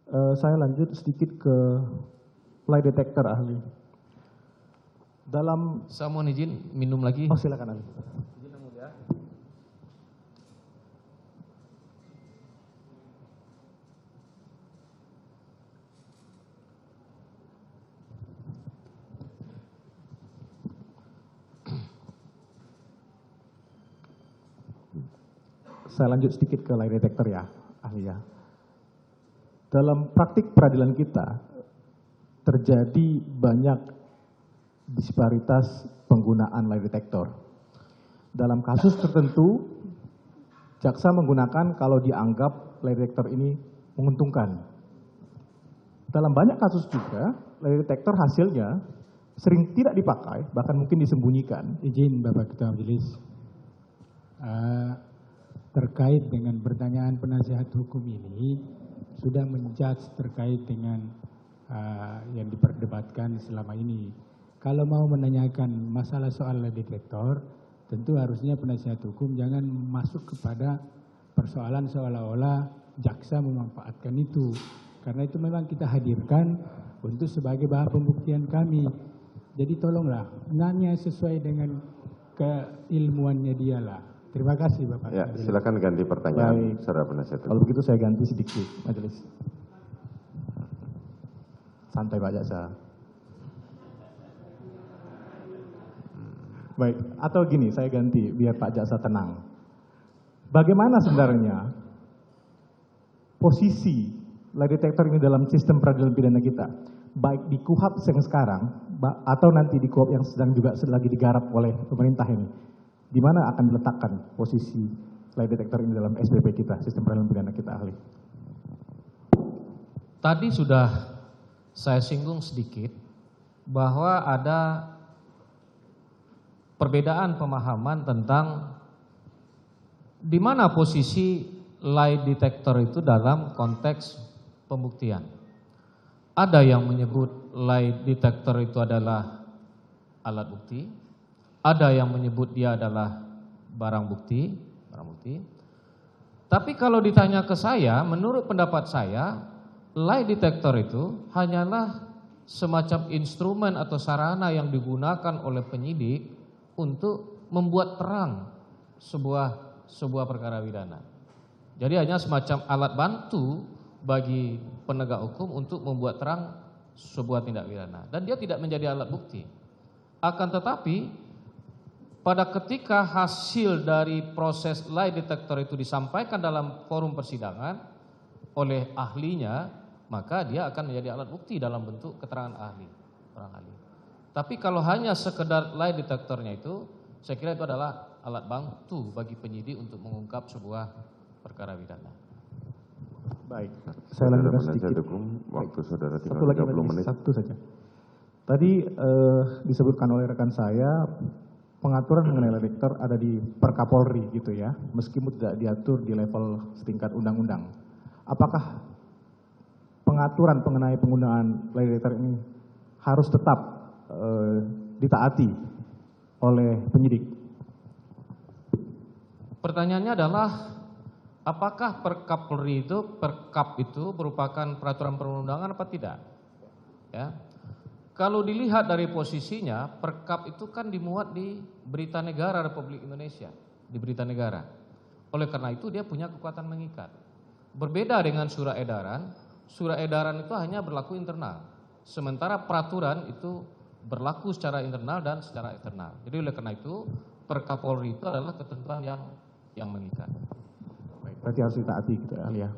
Saya lanjut sedikit ke lie detector ahli. Saya mohon izin minum lagi. Oh silakan ahli. Izin yang mulia. Saya lanjut sedikit ke lie detector ya, ahli ya. Dalam praktik peradilan kita, terjadi banyak disparitas penggunaan lie detector. Dalam kasus tertentu, jaksa menggunakan kalau dianggap lie detector ini menguntungkan. Dalam banyak kasus juga, lie detector hasilnya sering tidak dipakai, bahkan mungkin disembunyikan. Izin Bapak Ketua Majelis. Terkait dengan pertanyaan penasihat hukum ini sudah menjudge terkait dengan yang diperdebatkan selama ini. Kalau mau menanyakan masalah soal lie detector, tentu harusnya penasihat hukum jangan masuk kepada persoalan seolah-olah jaksa memanfaatkan itu. Karena itu memang kita hadirkan untuk sebagai bahan pembuktian kami. Jadi tolonglah nanya sesuai dengan keilmuannya dialah. Terima kasih Bapak. Ya, silakan ganti pertanyaan, saudara penasihat hukum. Kalau begitu saya ganti sedikit, majelis. Santai Pak Jaksa. Baik, atau gini, saya ganti biar Pak Jaksa tenang. Bagaimana sebenarnya posisi lie detector ini dalam sistem peradilan pidana kita? Baik di KUHP yang sekarang, atau nanti di KUHP yang sedang juga lagi digarap oleh pemerintah ini. Di mana akan diletakkan posisi lie detector ini dalam SPP kita, sistem peradilan pidana kita, ahli? Tadi sudah saya singgung sedikit bahwa ada perbedaan pemahaman tentang di mana posisi lie detector itu dalam konteks pembuktian. Ada yang menyebut lie detector itu adalah alat bukti, ada yang menyebut dia adalah barang bukti. Tapi kalau ditanya ke saya, menurut pendapat saya, lie detector itu hanyalah semacam instrumen atau sarana yang digunakan oleh penyidik untuk membuat terang sebuah perkara pidana. Jadi hanya semacam alat bantu bagi penegak hukum untuk membuat terang sebuah tindak pidana. Dan dia tidak menjadi alat bukti. Akan tetapi pada ketika hasil dari proses lie detector itu disampaikan dalam forum persidangan oleh ahlinya, maka dia akan menjadi alat bukti dalam bentuk keterangan ahli. Tapi kalau hanya sekedar lie detectornya itu, saya kira itu adalah alat bantu bagi penyidik untuk mengungkap sebuah perkara pidana. Baik, saya lanjutkan sedikit. Waktu saudara tinggal satu lagi 30 menit. Satu saja. Tadi disebutkan oleh rekan saya, pengaturan mengenai lie detector ada di Perkapolri gitu ya, meskipun tidak diatur di level setingkat undang-undang. Apakah pengaturan mengenai penggunaan lie detector ini harus tetap ditaati oleh penyidik? Pertanyaannya adalah apakah Perkapolri itu, Perkap itu merupakan peraturan perundang-undangan apa tidak? Ya. Kalau dilihat dari posisinya, Perkap itu kan dimuat di Berita Negara Republik Indonesia, di Berita Negara. Oleh karena itu dia punya kekuatan mengikat. Berbeda dengan surat edaran itu hanya berlaku internal. Sementara peraturan itu berlaku secara internal dan secara eksternal. Jadi oleh karena itu Perkapolri itu adalah ketentuan yang mengikat. Baik, berarti harus ditaati gitu, ahli ya.